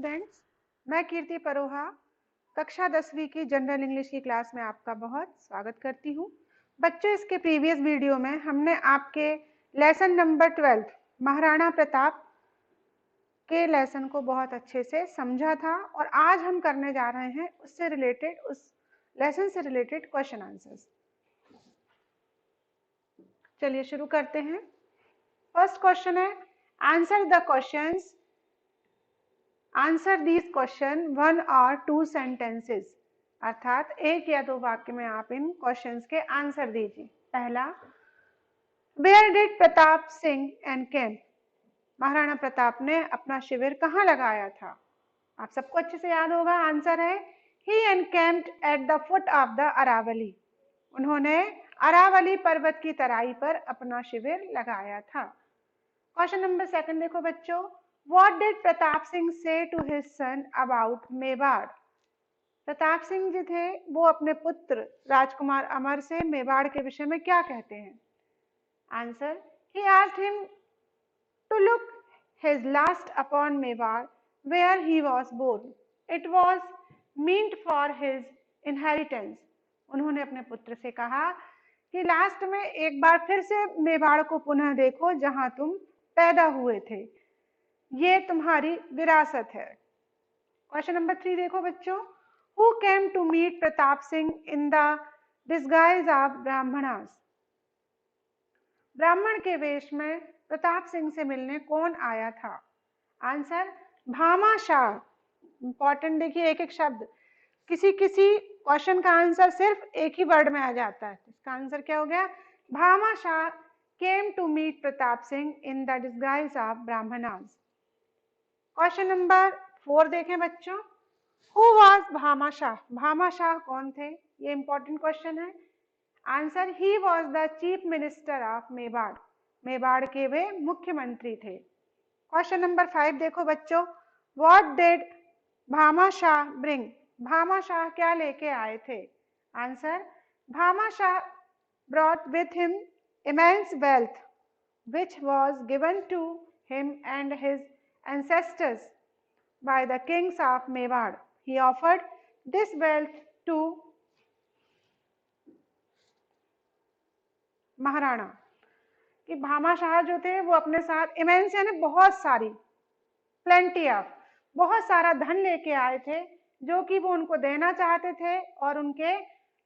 Students, मैं कीर्ति परोहा कक्षा 10वीं की जनरल इंग्लिश की क्लास में आपका बहुत स्वागत करती हूँ। बच्चों, इसके प्रीवियस वीडियो में हमने आपके लेसन नंबर 12 महाराणा प्रताप के लेसन को बहुत अच्छे से समझा था और आज हम करने जा रहे हैं उस लेसन से रिलेटेड क्वेश्चन आंसर्स। चलिए शुरू करते हैं। फर्स्ट क्वेश्चन है, answer the questions, answer these question 1 और 2 सेंटेंसेस, अर्थात एक या दो वाक्य में आप इन क्वेश्चंस के आंसर दीजिए। पहला, वेयर डिड प्रताप सिंह एनकैम्प, महाराणा प्रताप ने अपना शिविर कहाँ लगाया था? आप सबको अच्छे से याद होगा। आंसर है he encamped at the foot of the Aravalli, उन्होंने अरावली पर्वत की तराई पर अपना शिविर लगाया था। क्वेश्चन नंबर 2 देखो बच्चों, What did Pratap Singh say to his son about Mewar? Pratap Singh ji थे वो अपने पुत्र राजकुमार अमर से मेवाड़ के विषय में क्या कहते हैं? Answer, he asked him to look his last upon Mewar where he was born. It was meant for his inheritance. उन्होंने अपने पुत्र से कहा कि लास्ट में एक बार फिर से मेवाड़ को पुनः देखो जहां तुम पैदा हुए थे, ये तुम्हारी विरासत है। क्वेश्चन नंबर 3 देखो बच्चों, who came to meet Pratap Singh in the disguise of Brahmanas, ब्राह्मण के वेश में प्रताप सिंह से मिलने कौन आया था? आंसर, भामाशाह। इंपॉर्टेंट देखिए, एक एक शब्द, किसी किसी क्वेश्चन का आंसर सिर्फ एक ही वर्ड में आ जाता है। इसका आंसर क्या हो गया? Bhamashah came to meet Pratap Singh in the disguise of Brahmanas. Question number 4 देखें बच्चों, हु वाज भामाशाह, भामाशाह कौन थे? ये इंपॉर्टेंट क्वेश्चन है। Answer, he was the chief minister of Mewar, Mewar के वे मुख्यमंत्री थे। क्वेश्चन नंबर 5 देखो बच्चों, what did Bhamashah bring, Bhamashah क्या लेके आए थे? Answer, Bhamashah brought with him immense wealth which was given to him and his ancestors by the kings of Mewar. He offered this wealth to Maharana, कि भामाशाह जो थे वो अपने साथ इमेंस यानी बहुत सारी, प्लेंटी ऑफ, बहुत सारा धन लेके आए थे जो कि वो उनको देना चाहते थे और उनके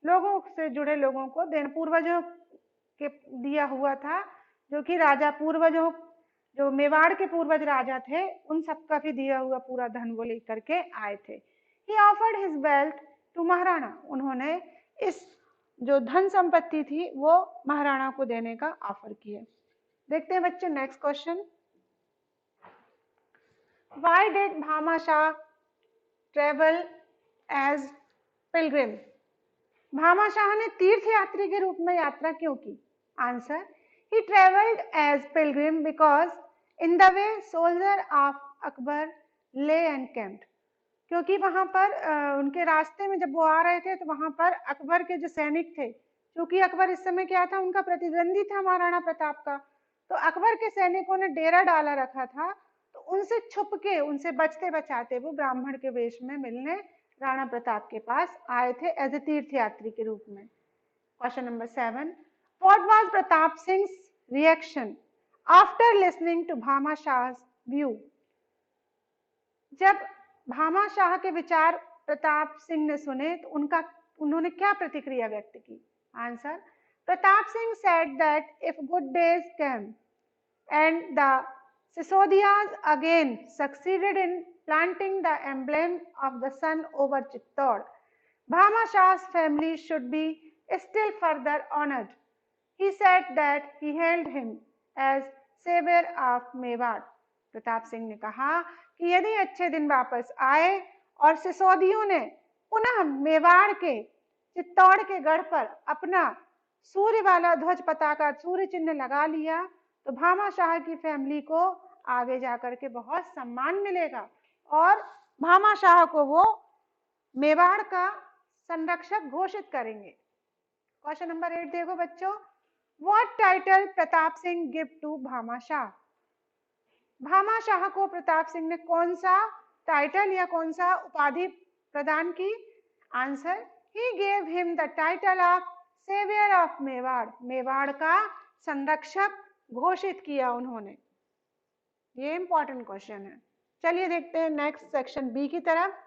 लोगों से जुड़े लोगों को पूर्वजों के दिया हुआ था, जो कि राजा पूर्वजों, जो मेवाड़ के पूर्वज राजा थे उन सबका भी दिया हुआ पूरा धन वो लेकर के आए थे। He offered his wealth to Maharana, उन्होंने इस जो धन संपत्ति थी वो महाराणा को देने का ऑफर किया। देखते हैं बच्चे next question, Why did Bhamashah travel as pilgrim, Bhamashah ने तीर्थयात्री के रूप में यात्रा क्यों की? Answer, he traveled as pilgrim because in the way soldier of Akbar lay encamped, क्योंकि वहां पर उनके रास्ते में जब वो आ रहे थे तो वहां पर अकबर के जो सैनिक थे, क्योंकि अकबर इस समय क्या था, उनका प्रतिद्वंदी था महाराणा प्रताप का, तो अकबर के सैनिकों ने डेरा डाला रखा था, तो उनसे छुप के, उनसे बचते बचाते वो ब्राह्मण के वेश में मिलने राणा प्रताप के पास आए थे एज ए तीर्थयात्री के रूप में। Question number 7, what was Pratap Singh reaction after listening to Bhamashah view, जब भामाशाह के विचार प्रताप सिंह ने सुने तो उन्होंने क्या प्रतिक्रिया व्यक्त की? Answer, Pratap Singh said that if good days came and the Sisodias again succeeded in planting the emblem of the sun over Chittor, Bhamashah's family should be still further honored. He said that he hailed him as savior of Mewar. Pratap Singh ने कहा कि यदि अच्छे दिन वापस आए और सिसोदियों ने पुनः मेवाड़ के चित्तौड़ के गढ़ पर अपना सूर्य वाला ध्वज पताका, सूर्य चिन्ह लगा लिया, तो भामाशाह की फैमिली को आगे जाकर के बहुत सम्मान मिलेगा और भामाशाह को वो मेवाड़ का संरक्षक घोषित करेंगे। क्वेश्चन नंबर 8 देखो बच्चों, what title Pratap Singh give to Bhamashah, Bhamashah को प्रताप सिंह ने कौन सा टाइटल या कौन सा उपाधि प्रदान की? Answer, he gave him the title of saviour of Mewar, Mewar का संरक्षक घोषित किया उन्होंने। ये इंपॉर्टेंट क्वेश्चन है। चलिए देखते हैं नेक्स्ट सेक्शन बी की तरफ।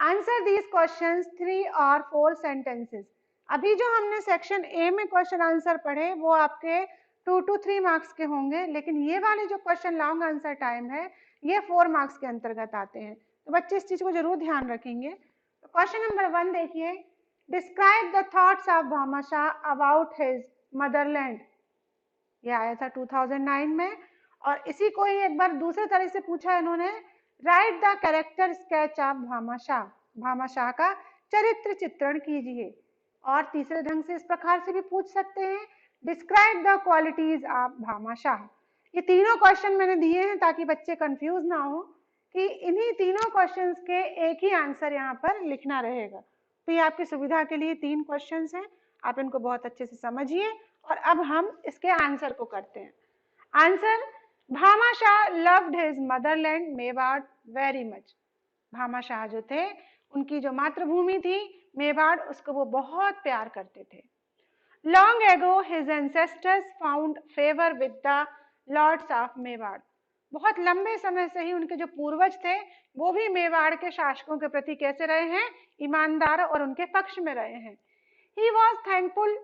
आंसर दीज क्वेश्चंस 3 और 4 सेंटेंसेस। अभी जो हमने सेक्शन ए में क्वेश्चन आंसर पढ़े वो आपके 2 to 3 मार्क्स के होंगे, लेकिन ये वाले जो क्वेश्चन लॉन्ग आंसर टाइम है ये 4 मार्क्स के अंतर्गत आते हैं, तो बच्चे इस चीज को जरूर ध्यान रखेंगे। तो क्वेश्चन नंबर 1 देखिए, describe the thoughts of Bhamashah about his Motherland. ये आया था 2009 में, और इसी को ही एक बार दूसरे तरह से पूछा इन्होंने, right the character sketch of Bhamashah, Bhamashah का चरित्र चित्रण कीजिए। और तीसरे ढंग से इस प्रकार से भी पूछ सकते हैं, describe the qualities of Bhamashah. ये तीनों क्वेश्चन मैंने दिए हैं ताकि बच्चे कंफ्यूज ना हो कि इन्हीं तीनों क्वेश्चंस के एक ही आंसर यहाँ पर लिखना रहेगा। तो ये आपकी सुविधा के लिए 3 क्वेश्चंस हैं, आप इनको बहुत अच्छे से समझिए। और अब हम इसके आंसर को करते हैं। Answer, Bhamashah loved his Motherland Mewar very much. Bhamashah जो थे उनकी जो मातृभूमि थी मेवाड़, उसको वो बहुत प्यार करते थे। Long ago his ancestors found favour with the lords of Mewar. बहुत लंबे समय से ही उनके जो पूर्वज थे वो भी मेवाड़ के शासकों के प्रति कैसे रहे हैं? ईमानदार और उनके पक्ष में रहे हैं। He was thankful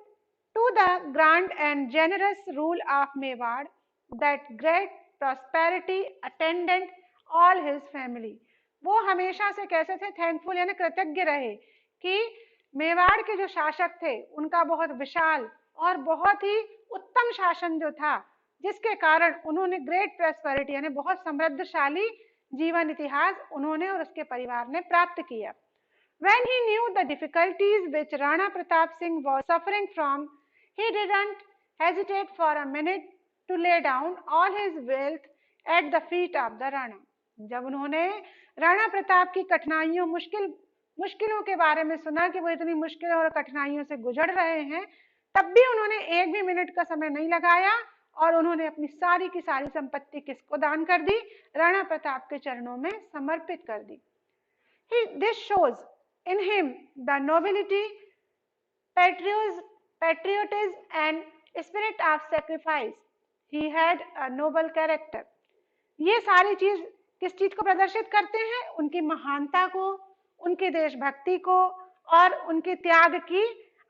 to the grand and generous rule of Mewar that great prosperity attended all his family. वो हमेशा से कैसे थे? थैंकफुल यानी कृतज्ञ रहे कि मेवाड़ के जो शासक थे उनका बहुत विशाल और बहुत ही उत्तम शासन जो था, जिसके कारण उन्होंने ग्रेट प्रॉस्पेरिटी यानी बहुत समृद्धशाली जीवन इतिहास उन्होंने और उसके परिवार ने प्राप्त किया। When he knew the difficulties which Rana Pratap Singh was suffering from, he didn't hesitate for a minute to lay down all his wealth at the feet of the Rana. जब उन्होंने राणा प्रताप की मुश्किलों के बारे में सुना कि वो इतनी मुश्किलों और कठिनाइयों से गुजर रहे हैं, तब भी उन्होंने एक भी मिनट का समय नहीं लगाया और उन्होंने अपनी सारी की सारी संपत्ति किसको दान कर दी? राणा प्रताप के चरणों में समर्पित कर दी। This shows in him the nobility, patriotism and spirit of sacrifice. He had a noble character. ये सारी चीज किस चीज को प्रदर्शित करते हैं? उनकी महानता को, उनकी देशभक्ति को और उनके त्याग की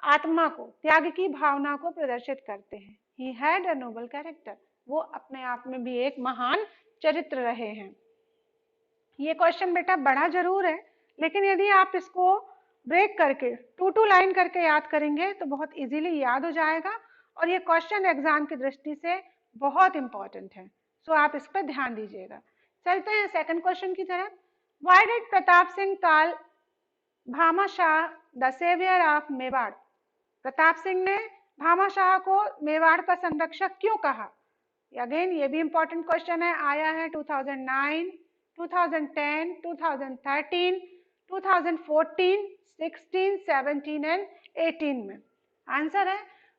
आत्मा को, त्याग की भावना को प्रदर्शित करते हैं। He had a noble character. वो अपने आप में भी एक महान चरित्र रहे हैं। ये क्वेश्चन बेटा बड़ा जरूर है, लेकिन यदि आप इसको ब्रेक करके 2 लाइन करके याद करेंगे तो बहुत इजीली याद हो जाएगा, और ये क्वेश्चन एग्जाम की दृष्टि से बहुत इंपॉर्टेंट है। सो आप इस पर ध्यान दीजिएगा। चलते हैं सेकंड क्वेश्चन की तरफ। Why did Pratap Singh call Bhamashah the saviour of Mewar? Pratap Singh ने भामाशाह को मेवाड़ का संरक्षक क्यों कहा? अगेन ये भी इंपॉर्टेंट क्वेश्चन है, आया है 2009, 2010, 2013, 2014, 16, 17 एंड 18 में। आंसर है,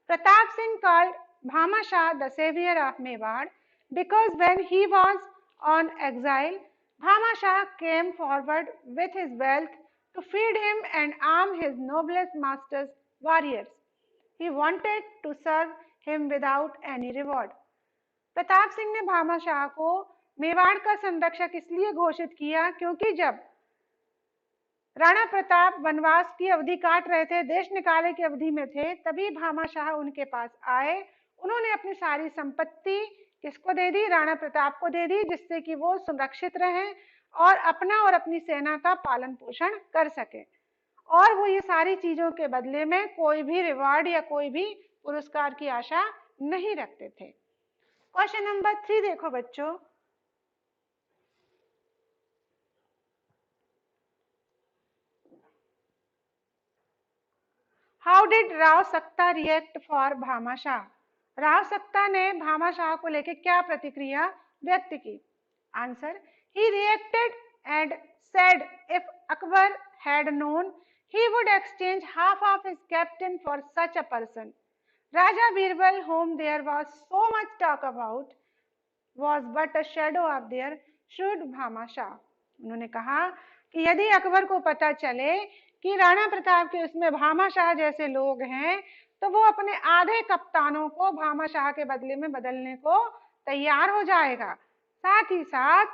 Pratap Singh called Bhamashah the saviour of Mewar because when he was on exile, Bhamashah came forward with his wealth to feed him and arm his noblest master's warriors. He wanted to serve him without any reward. Pratap Singh ने भामाशाह को मेवाड़ का संरक्षक इसलिए घोषित किया क्योंकि जब राणा प्रताप वनवास की अवधि काट रहे थे, देश निकाले की अवधि में थे, तभी भामाशाह उनके पास आए। उन्होंने अपनी सारी संपत्ति किसको दे दी? राणा प्रताप को दे दी, जिससे कि वो सुरक्षित रहें और अपना और अपनी सेना का पालन पोषण कर सके। और वो ये सारी चीजों के बदले में कोई भी रिवार्ड या कोई भी पुरस्कार की आशा नहीं रखते थे। क्वेश्चन नंबर 3 देखो बच्चों। हाउ डिड राव सक्ता रिएक्ट फॉर भामाशाह? राव सक्ता ने भामाशाह को लेकर क्या प्रतिक्रिया व्यक्त की? Answer, he reacted and said if Akbar had known he would exchange half of his captain for such a person. Raja Birbal, whom there was so much talk about, was but a shadow of their should Bhamashah. उन्होंने कहा कि यदि अकबर को पता चले कि राणा प्रताप के उसमें भामाशाह जैसे लोग हैं तो वो अपने आधे कप्तानों को भामाशाह के बदले में बदलने को तैयार हो जाएगा। साथ ही साथ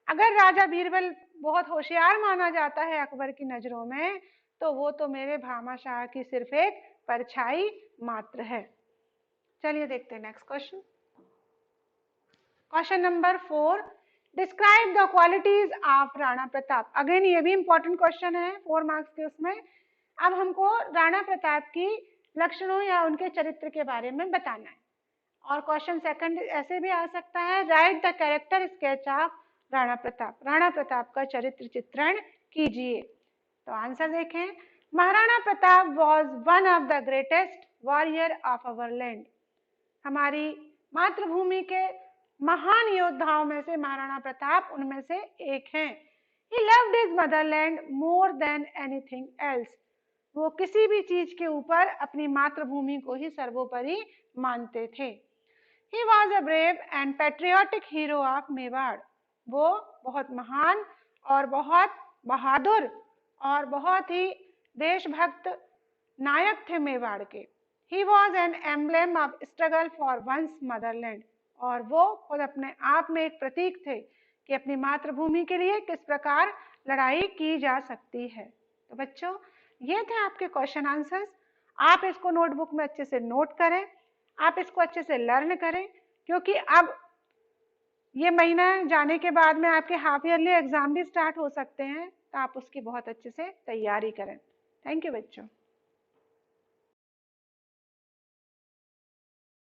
अगर राजा बीरबल बहुत होशियार माना जाता है अकबर की नजरों में, तो वो तो मेरे भामाशाह की सिर्फ एक परछाई मात्र है। चलिए देखते हैं next question. Question number 4, describe the qualities of Rana Pratap. Again ये भी इंपॉर्टेंट क्वेश्चन है 4 मार्क्स के उसमें। अब हमको राणा प्रताप की लक्षणों या उनके चरित्र के बारे में बताना है। और क्वेश्चन सेकंड ऐसे भी आ सकता है, right the character sketch of Rana Pratap. Rana Pratap का चरित्र चित्रण कीजिए। तो आंसर देखें, Maharana Pratap was one of the greatest warrior of our land. हमारी मातृभूमि के महान योद्धाओं में से महाराणा प्रताप उनमें से एक हैं। He loved his motherland more than anything else. वो किसी भी चीज के ऊपर अपनी मातृभूमि को ही सर्वोपरि मानते थे। He was a brave and patriotic hero of Mewar. वो बहुत महान और बहुत बहादुर और बहुत ही देशभक्त नायक थे मेवाड़ के। He was an emblem of struggle for one's motherland। और वो खुद अपने आप में एक प्रतीक थे कि अपनी मातृभूमि के लिए किस प्रकार लड़ाई की जा सकती है। तो बच्चों, ये थे आपके क्वेश्चन आंसर्स। आप इसको नोटबुक में अच्छे से नोट करें, आप इसको अच्छे से लर्न करें, क्योंकि अब ये महीना जाने के बाद में आपके हाफ ईयरली एग्जाम भी स्टार्ट हो सकते हैं, तो आप उसकी बहुत अच्छे से तैयारी करें। थैंक यू बच्चों।